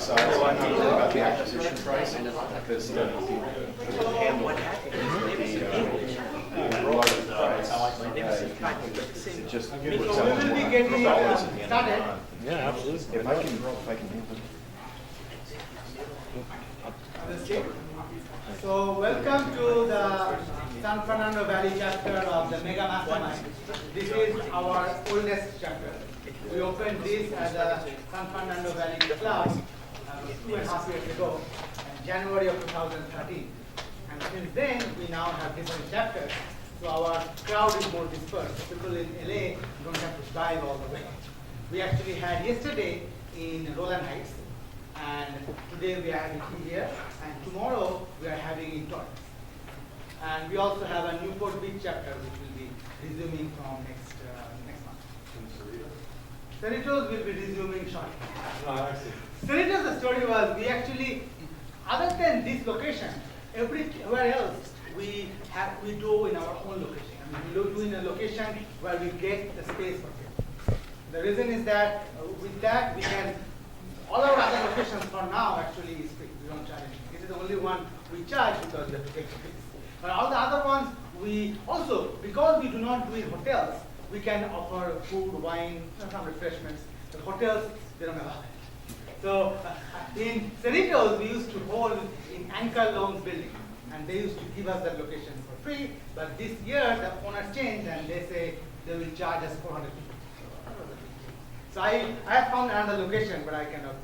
size, I'm not really about the acquisition price, because the handle, the larger price, it just works out We will be getting dollars at the end of the started. month. Yeah, absolutely. If I can handle So welcome to the San Fernando Valley chapter of the Mega Mastermind. This is our oldest chapter. We opened this as a San Fernando Valley club 2.5 years ago, in January of 2013. And since then, we now have different chapters. So our crowd is more dispersed. People in LA don't have to drive all the way. We actually had yesterday in Roland Heights, and today we are having here, and tomorrow we are having in Torrance. And we also have a Newport Beach chapter which will be resuming from next month. Cerritos will be resuming shortly. Cerritos, the story was we actually, other than this location, everywhere else we do in our own location. I mean, we do in a location where we get the space for it. The reason is that with that we can, all our other locations for now actually is free. We don't charge anything. This is the only one we charge because we have to take the fees. But all the other ones we also, because we do not do in hotels, we can offer food, wine, some refreshments. The hotels, they don't allow it. So in Cerritos, we used to hold in Anchor Loans building, and they used to give us that location for free. But this year, the owners changed, and they say they will charge us 400 people. So I have found another location, but I cannot.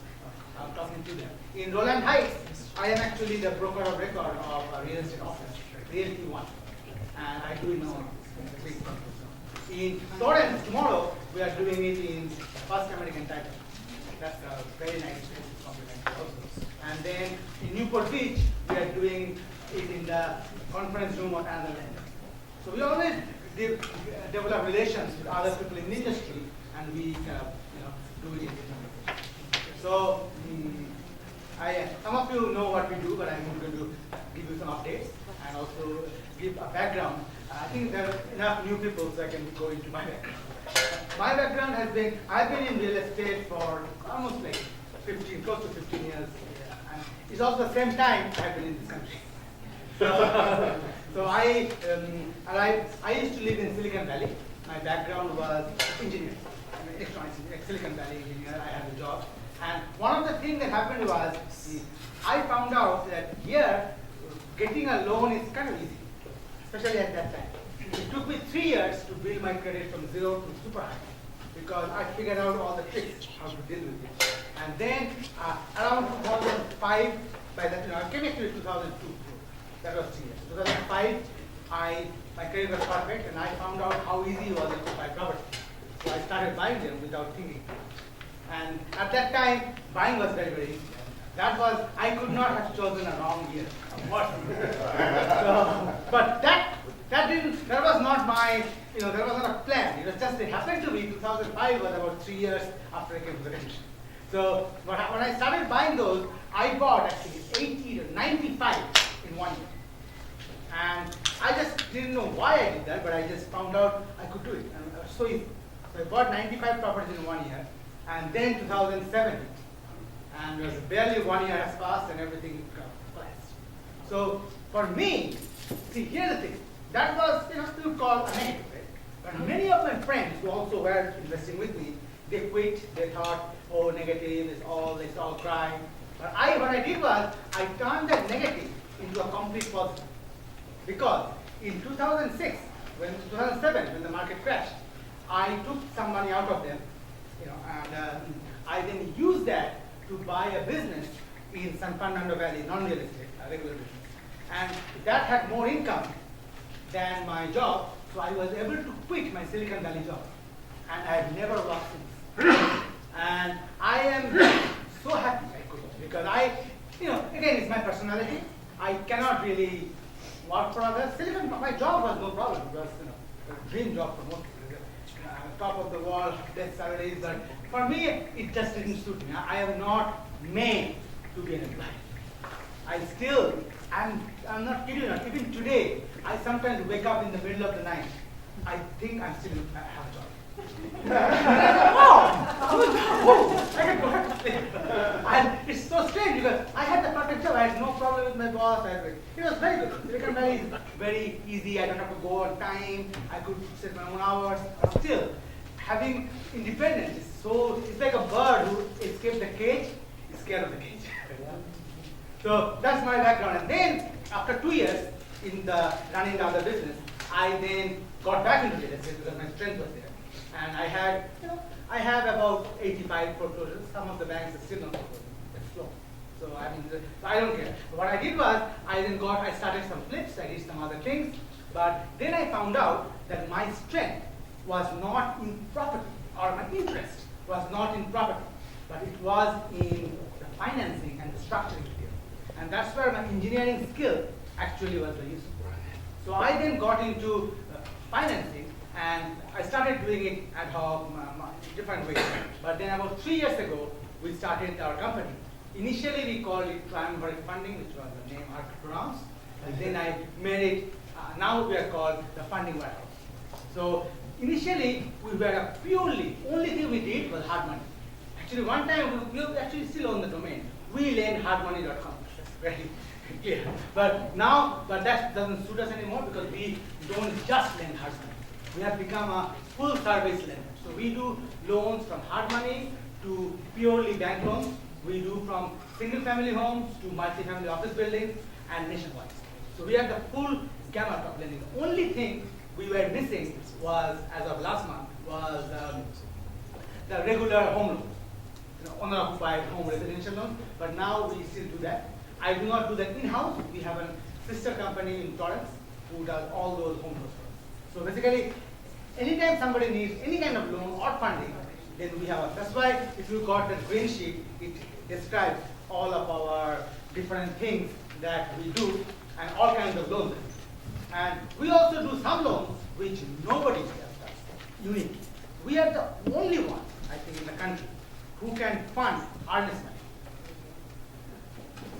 I'm talking to them. In Roland Heights, I am actually the broker of record of a real estate office, Realty One, and I do know. In Torrance tomorrow, we are doing it in First American Title. That's a very nice place to compliment also. And then in Newport Beach, we are doing it in the conference room of another land. So we always develop relations with other people in the industry, and we do it in different ways. So some of you know what we do, but I'm going to give you some updates and also give a background. I think there are enough new people, so I can go into my background. My background has been, I've been in real estate for almost like close to 15 years. And it's also the same time I've been in this country. So I used to live in Silicon Valley. My background was engineering, electronics, Silicon Valley engineer. I had a job. And one of the things that happened was, I found out that here, getting a loan is kind of easy, especially at that time. It took me 3 years to build my credit from zero to super high, because I figured out all the tricks how to deal with it. And then around 2005, by that, I came actually 2002. That was 3 years. 2005, my credit was perfect, and I found out how easy it was to buy property. So I started buying them without thinking. And at that time, buying was very, very easy. That was, I could not have chosen a wrong year. But that was not my, that was not a plan. It was just, it happened to be 2005 was about 3 years after I came to the country. So when I started buying those, I bought actually 80 to 95 in 1 year. And I just didn't know why I did that, but I just found out I could do it. And it was so easy. So I bought 95 properties in 1 year, and then 2007, and it was barely 1 year has passed and everything collapsed. So for me, see, here's the thing. That was, still called a negative, right? But many of my friends who also were investing with me, they quit. They thought, oh, negative, it's all crime. But what I did was, I turned that negative into a complete positive. Because in 2007, when the market crashed, I took some money out of them, and I then used that to buy a business in San Fernando Valley, non-real estate, a regular business. And that had more income than my job, so I was able to quit my Silicon Valley job. And I have never worked since. And I am so happy I could, because again, it's my personality. I cannot really work for others. My job was no problem. It was a dream job for most people. Top of the wall, best salaries, but for me, it just didn't suit me. I am not made to be an employee. I'm not kidding you not. Even today, I sometimes wake up in the middle of the night. I think I have a job. I can go ahead and sleep. And it's so strange because I had the perfect job. I had no problem with my boss. It was very good. Silicon Valley is very easy. I don't have to go on time. I could set my own hours. But still, having independence is so, it's like a bird who escaped the cage, is scared of the cage. So that's my background. And then after 2 years in the running the other business, I then got back into real estate because my strength was there. And I had, I have about 85 foreclosures. Some of the banks are still not foreclosing. It's slow. So I don't care. What I did was I started some flips. I did some other things. But then I found out that my strength was not in property, or my interest was not in property, but it was in the financing and the structuring skill. And that's where my engineering skill actually was very useful. So I then got into financing, and I started doing it ad hoc, different ways. But then about 3 years ago, we started our company. Initially, we called it Triumvirate Funding, which was the name hard to pronounce. And then I made it, now we are called the Funding Warehouse. So initially, we were a purely, only thing we did was hard money. Actually, one time, we actually still own the domain. We lend hardmoney.com. That's very clear. But that doesn't suit us anymore because we don't just lend hard money. We have become a full service lender. So we do loans from hard money to purely bank loans. We do from single family homes to multi-family office buildings and nationwide. So we have the full gamut of lending. The only thing we were missing was, as of last month, was the regular home loans, owner-occupied home residential loans. But now we still do that. I do not do that in-house. We have a sister company in Florence who does all those home loans for us. So basically, anytime somebody needs any kind of loan or funding, then we have a. That's why if you got that green sheet, it describes all of our different things that we do and all kinds of loans. And we also do some loans which nobody else does, unique. We are the only one, I think, in the country who can fund earnest money.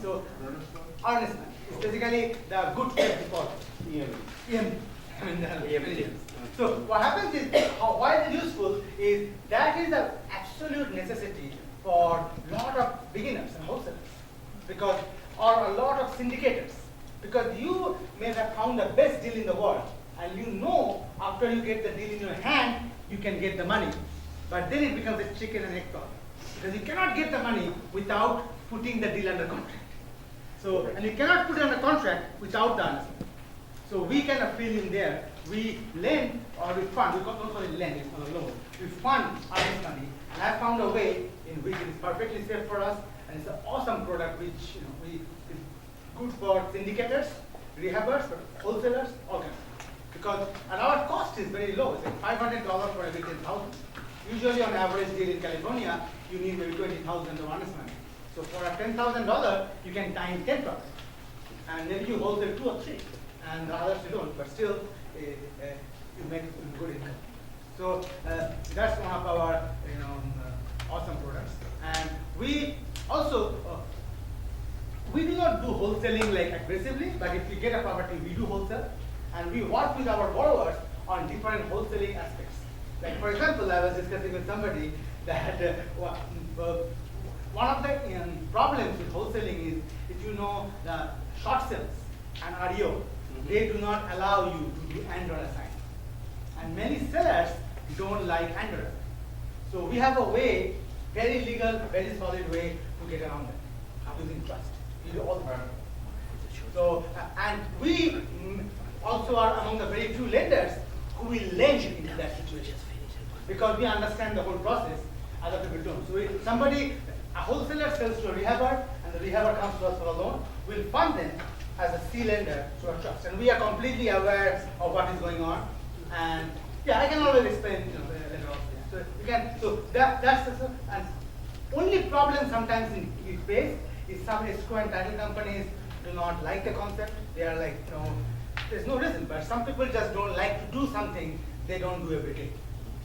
So, earnest money is basically the good faith deposit. EMD. So what happens is, why it is useful is that is an absolute necessity for a lot of beginners and wholesalers, because, or a lot of syndicators, because you may have found the best deal in the world, and after you get the deal in your hand, you can get the money. But then it becomes a chicken and egg problem, because you cannot get the money without putting the deal under contract. So, and you cannot put it under contract without the earnest money. So we kind of fill in there. We lend or we fund. We don't call it lend, it's not a loan. We fund earnest money, and I found a way in which it is perfectly safe for us, and it's an awesome product which is good for syndicators, rehabbers, wholesalers, all kinds. Because and our cost is very low. It's like $500 for every 10,000. Usually, on average deal in California, you need maybe 20,000 of earnest money. So for a $10,000, you can time 10 products, and maybe you wholesale 2 or 3, and the others you don't. But still, you make good income. So that's one of our awesome products. And we also we do not do wholesaling like aggressively, but if we get a property, we do wholesale, and we work with our borrowers on different wholesaling aspects. Like for example, I was discussing with somebody that one of the problems with wholesaling is if you know the short sales and REO, they do not allow you to do and or assign. And many sellers don't like and or assign. So we have a way, very legal, very solid way to get around that, using trust. We do all the work. So, and we also are among the very few lenders who will lend into that situation, because we understand the whole process, other people don't. So a wholesaler sells to a rehabber, and the rehabber comes to us for a loan, we'll fund them as a C lender to a trust. And we are completely aware of what is going on. And yeah, I can always explain later on. So you can, that's the, and only problem sometimes we face is some escrow and title companies do not like the concept. They are like, there's no reason, but some people just don't like to do something they don't do every day.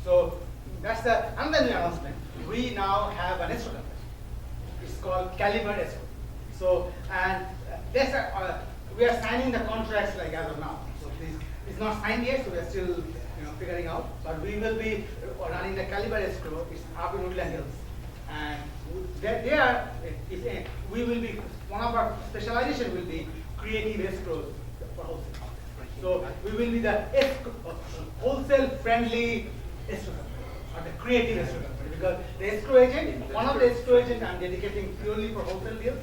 So that's another new announcement. We now have an escrow company. It's called Caliber Escrow. So, and we are signing the contracts like as of now. So it's not signed yet, so we are still figuring out. But we will be running the Caliber Escrow. It's up in Woodland Hills, and they are, we will be, one of our specialization will be creative escrows for wholesale. So we will be the wholesale friendly escrow company, or the creative escrow company, because the escrow agent, one of the escrow agent I'm dedicating purely for wholesale deals.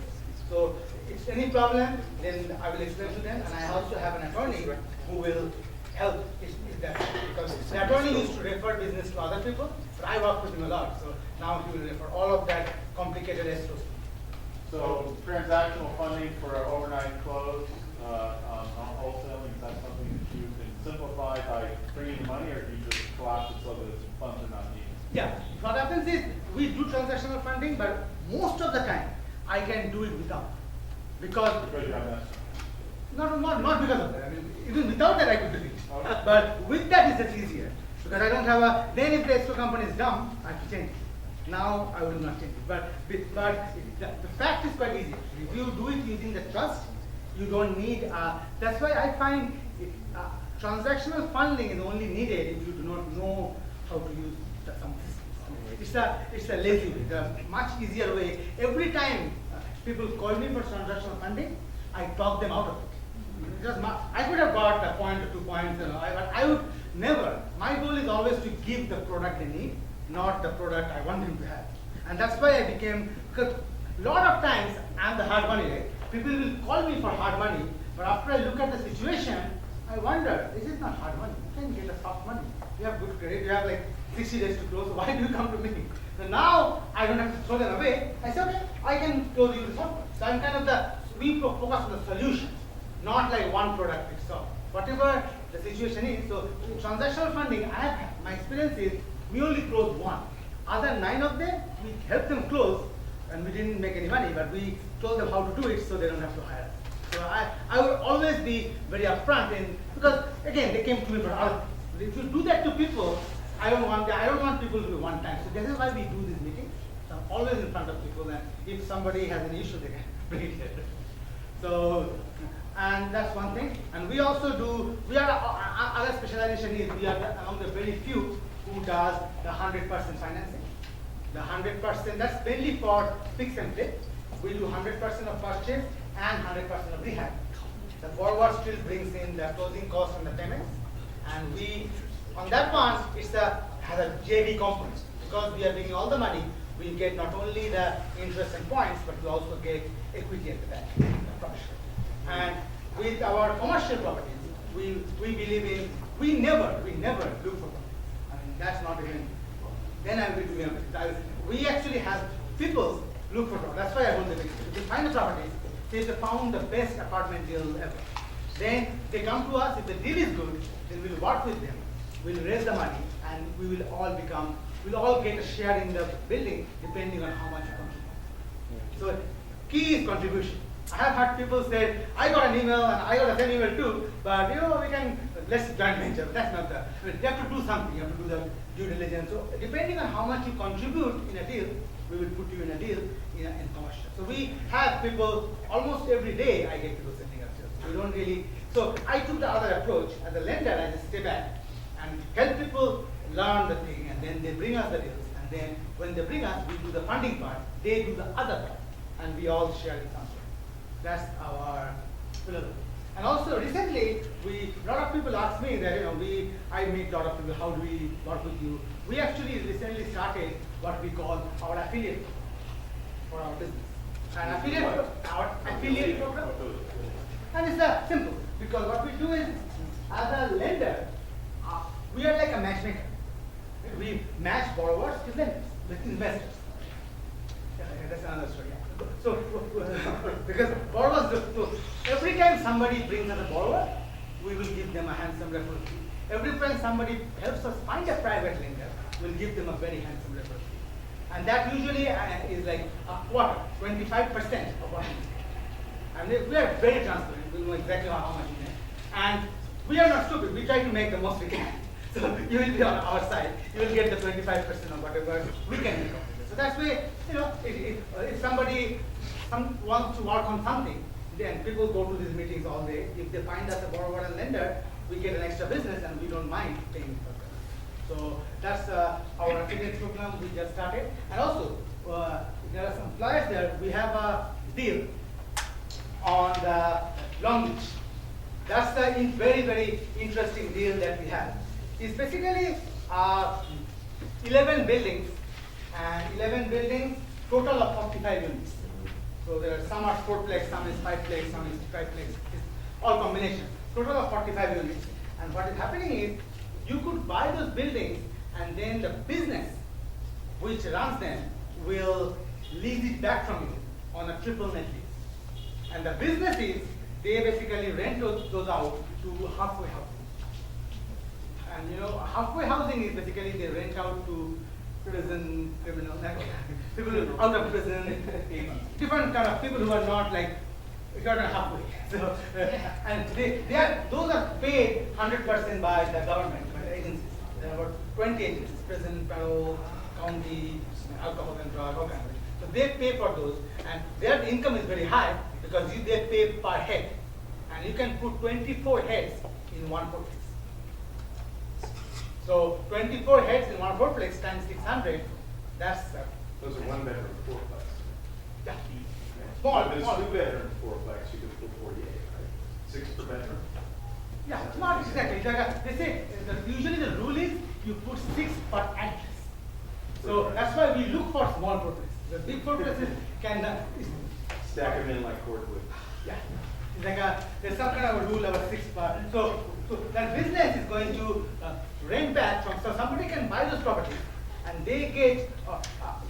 So if any problem, then I will explain to them, and I also have an attorney who will help if that, because the attorney used to refer business to other people, but I work with him a lot, so now he will refer all of that complicated escrows. So transactional funding for an overnight close on wholesaling, is that something that you can simplify by bringing money, or do you just collapse it so that funds are not needed? Yeah, what happens is we do transactional funding, but most of the time I can do it without, because you have that. not because of that. I mean, even without that I could do it. Okay. But with that it's just easier, because I don't have a. Then if the escrow company is dumb, I have to change it. Now I will not change it. But the fact is quite easy. If you do it using the trust, you don't need. That's why I find transactional funding is only needed if you do not know how to use some system. It's a lazy way. The much easier way. Every time people call me for transactional funding, I talk them out of it. Because I could have got a point or 2 points, but I would never. My goal is always to give the product they need, not the product I want them to have. And that's why I became, because a lot of times I'm the hard money, right? People will call me for hard money, but after I look at the situation, I wonder, this is not hard money. You can get a soft money. You have good credit, you have like 60 days to close, so why do you come to me? So now I don't have to throw them away. I say, okay, I can close you the soft one. So I'm kind of we focus on the solutions, not like one product fits all. Whatever the situation is, so transactional funding, my experience is we only close one. Other 9 of them, we help them close, and we didn't make any money, but we told them how to do it so they don't have to hire us. So I would always be very upfront, because again, they came to me for other things. If you do that to people, I don't want people to be one time. So this is why we do these meetings. So I'm always in front of people, and if somebody has an issue, they can bring it here. So, and that's one thing. And we also do, our specialization is we are among the very few who does the 100% financing. The 100%, that's mainly for fix and flip. We do 100% of purchase and 100% of rehab. The borrower still brings in the closing costs and the payments. And we, on that one, has a JV component. Because we are bringing all the money, we get not only the interest and points, but we also get equity at the back, the profit. And with our commercial properties, we believe in, we never look for profit. I mean, that's not even, then I will do everything. We actually have people look for profit. That's why I want them. If they find the properties, they found the best apartment deal ever. Then they come to us, if the deal is good, then we'll work with them. We'll raise the money, and we will all get a share in the building depending on how much you contribute. So key is contribution. I have heard people say, I got an email and I got a same email too, but let's joint venture. That's not the, you have to do something, you have to do the due diligence. So depending on how much you contribute in a deal, we will put you in a deal in commercial. So we have people, almost every day I get people sending us deals. We don't really, so I took the other approach. As a lender, I just stay back and help people learn the thing, and then they bring us the deals. And then when they bring us, we do the funding part, they do the other part, and we all share it somewhere. That's our philosophy. And also recently, a lot of people ask me that, I meet a lot of people, how do we work with you? We actually recently started what we call our affiliate for our business. Our affiliate program. And it's simple, because what we do is, as a lender, we are like a matchmaker. We match borrowers with lenders, with investors. That's another story. So, because borrowers, every time somebody brings us a borrower, we will give them a handsome referral fee. Every time somebody helps us find a private lender, we'll give them a very handsome referral fee. And that usually is like a quarter, 25% of what we get. And we are very transparent. We know exactly how much we make. And we are not stupid. We try to make the most we can. So you will be on our side. You will get the 25% of whatever we can make. So that's why, if somebody wants to work on something, then people go to these meetings all day. If they find us a borrower and lender, we get an extra business, and we don't mind paying for that. So that's our affiliate program we just started. And also, there are some flyers there. We have a deal on the Long Beach. That's the very, very interesting deal that we have. It's basically 11 buildings, and 11 buildings, total of 45 units. So there are some are 4-plex, some is 5-plex, some is 5-plex. It's all combination. Total of 45 units. And what is happening is, you could buy those buildings, and then the business which runs them will lease it back from you on a triple net lease. And the business is, they basically rent those out to halfway housing. And you know, halfway housing is basically they rent out to prison criminals, people who are out of prison, different kind of people who are not like, you're not halfway. So, and those are paid 100% by the government, by the agencies. There are about 20 agencies, prison, parole, county, alcohol and drug, all kinds of it. So they pay for those, and their income is very high because they pay per head. And you can put 24 heads in one fourplex. So 24 heads in one fourplex times 600, that's Those are 1-bedroom fourplex. yeah. Small, If it's small. 2-bedroom fourplex, you could put 48, right? 6 per bedroom. Yeah, not exactly. They say usually the rule is you put 6 per address. So that's why we look for small fourplexes. The big fourplexes can Stack them in like cordwood. yeah. It's like there's some kind of a rule about 6 per. So that business is going to rent back from. So somebody can buy those properties, and they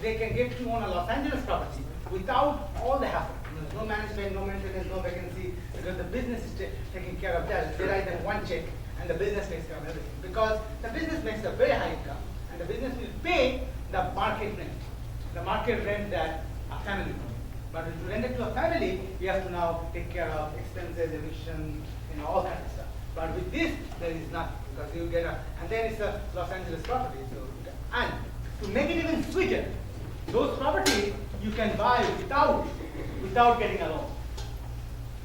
can get to own a Los Angeles property without all the hassle. There's no management, no maintenance, no vacancy, because the business is taking care of that. They write them one check, and the business takes care of everything. Because the business makes a very high income, and the business will pay the market rent that a family will. But if you rent it to a family, you have to now take care of expenses, eviction, all kinds of stuff. But with this, there is nothing, because you get and then it's a Los Angeles property. So, and to make it even sweeter, those properties you can buy without getting a loan,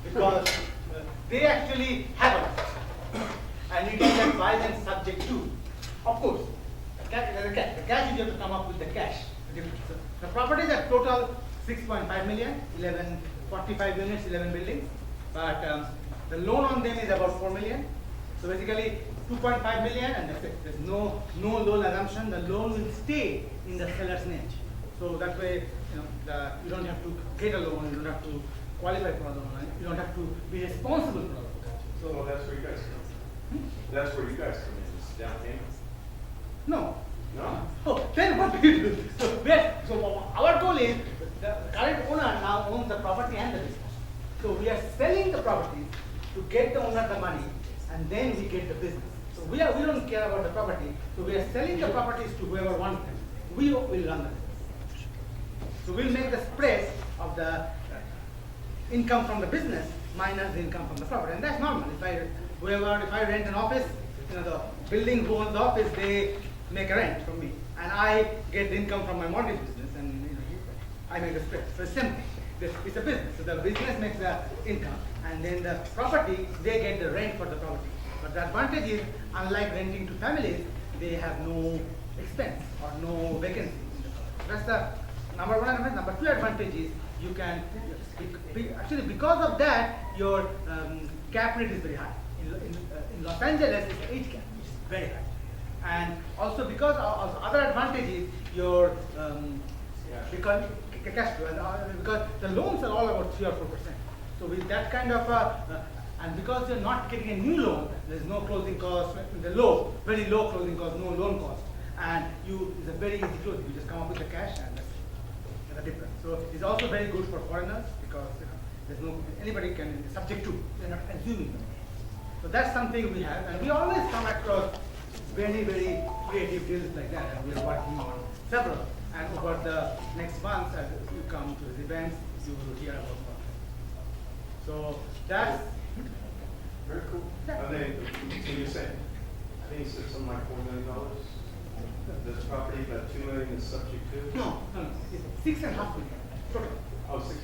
because they actually have a loan, and you can just buy them subject to. Of course, the cash you have to come up with the cash. So the properties are total 6.5 million, 45 units, 11 buildings, but the loan on them is about 4 million. So basically 2.5 million, and that's it. There's no loan assumption. The loan will stay in the seller's name. So that way, you don't have to get a loan, you don't have to qualify for a loan, you don't have to be responsible for a loan. So that's where you guys come in. That's where you guys come in, is down payment. No. No? Oh, then what do you do? So our goal is, the current owner now owns the property and the business. So we are selling the property to get the owner the money, and then we get the business. So we don't care about the property. So we are selling the properties to whoever wants them. We will run the business. So we'll make the spread of the income from the business minus the income from the property, and that's normal. If I rent an office, the building who owns the office, they make a rent from me, and I get the income from my mortgage business, and I make the spread. So it's simple. It's a business. So the business makes the income, and then the property, they get the rent for the property. But the advantage is, unlike renting to families, they have no expense or no vacancy in the property. That's the number one advantage. Number two advantage is, you can actually, because of that, your cap rate is very high. In Los Angeles, it's 8 cap, which is very high. And also because of other advantages, your because cash flow, because the loans are all about 3 or 4%. So with that kind of and because you're not getting a new loan, there's no closing cost, very low closing cost, no loan cost, and it's a very easy closing. You just come up with the cash, and that's the difference. So it's also very good for foreigners, because there's anybody can subject to. They're not assuming them. So that's something we have, and we always come across very, very creative deals like that, and we're working on several. And over the next month, as you come to the events, you will hear about more. So that's very cool. And then, so you say, I think you said something like $4 million. This property, about $2 million is subject to? no, it's 6.5 million total. Oh, 6.5 million.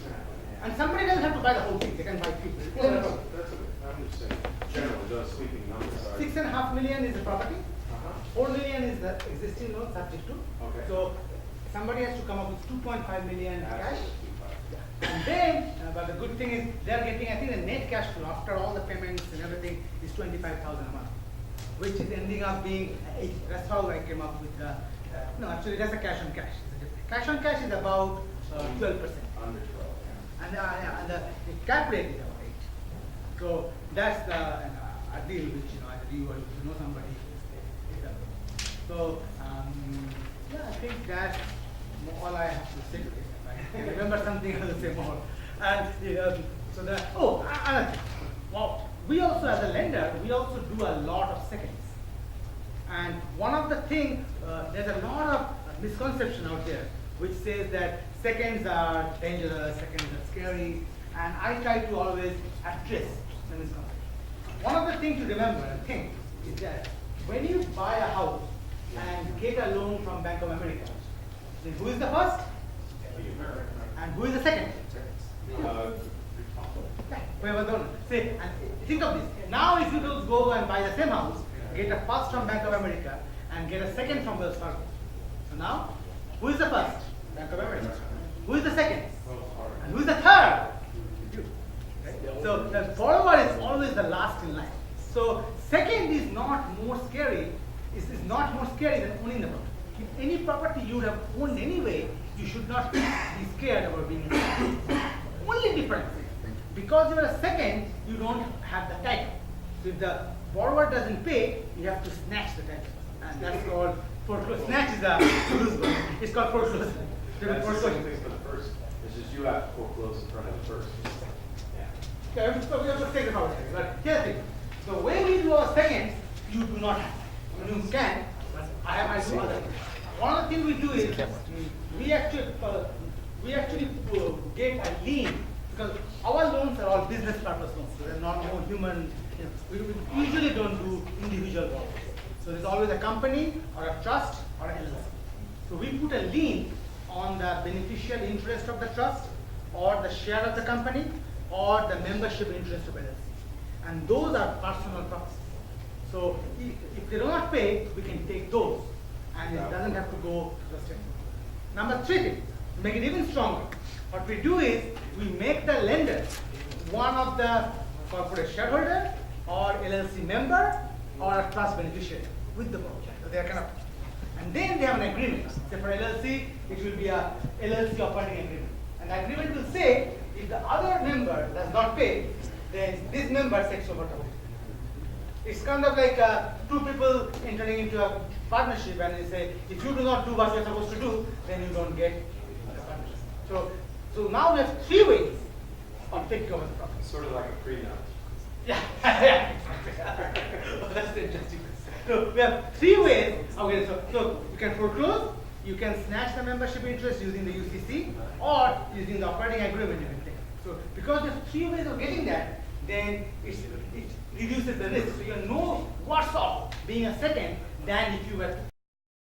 And somebody doesn't have to buy the whole thing; they can buy few. Well, that's okay. I'm just saying, generally, those sweeping numbers are. 6.5 million is the property. Uh-huh. 4 million is the existing loan subject to. Okay. So somebody has to come up with 2.5 million cash. And then, but the good thing is they are getting, I think the net cash flow after all the payments and everything is 25,000 a month, which is ending up being 80. That's how I came up with the, no, actually that's a cash on cash. Cash on cash is about 12%. Under 12. And the cap rate is about 8. So that's the a deal which, either you or you know somebody. So, yeah, I think that's all I have to say today. If I remember something, I will say more. And so another thing. Well, we also, as a lender, we also do a lot of seconds. And one of the things, there's a lot of misconception out there which says that seconds are dangerous, seconds are scary, and I try to always address the misconception. One of the things to remember and think is that when you buy a house and get a loan from Bank of America, then who is the first? And who is the second? Whoever don't. Say, and think of this. Now if you go and buy the same house, get a first from Bank of America and get a second from Wells Fargo. So now, who is the first? Bank of America. Who is the second? And who is the third? You. So the borrower is always the last in line. So second is not more scary. Is not more scary than owning the property. If any property you would have owned anyway, you should not be scared about being in the only difference is, because you are a second, you don't have the title. So if the borrower doesn't pay, you have to snatch the title. And that's called foreclosure. Snatch is a loose word. It's called foreclosure. That's the same thing for the first. It's just you have to foreclose in front of the first. Yeah, we have to take the property. But here's the thing. The way we do our seconds, you do not have. You can, but I do other things. One of the things we do is we actually get a lien, because our loans are all business purpose loans. So they're not more human. We usually don't do individual loans. So there's always a company or a trust or an LLC. So we put a lien on the beneficial interest of the trust or the share of the company or the membership interest of LLC. And those are personal properties. So if they do not pay, we can take those, and it doesn't have to go to the state. Number 3 thing, to make it even stronger, what we do is we make the lender one of the corporate shareholder or LLC member or a trust beneficiary with the borrower. So they are kind of, and then they have an agreement. Say for LLC, it will be a LLC operating agreement. And the agreement will say if the other member does not pay, then this member takes over the work. It's kind of like two people entering into a partnership, and they say, if you do not do what you're supposed to do, then you don't get the partnership. So now we have 3 ways of taking over the property. Sort of like a prenup. Yeah, yeah, exactly. That's interesting. So we have 3 ways. Okay, so you can foreclose, you can snatch the membership interest using the UCC, or using the operating agreement you can take. So because there's 3 ways of getting that, then it reduces the risk. So you know worse off being a second than if you were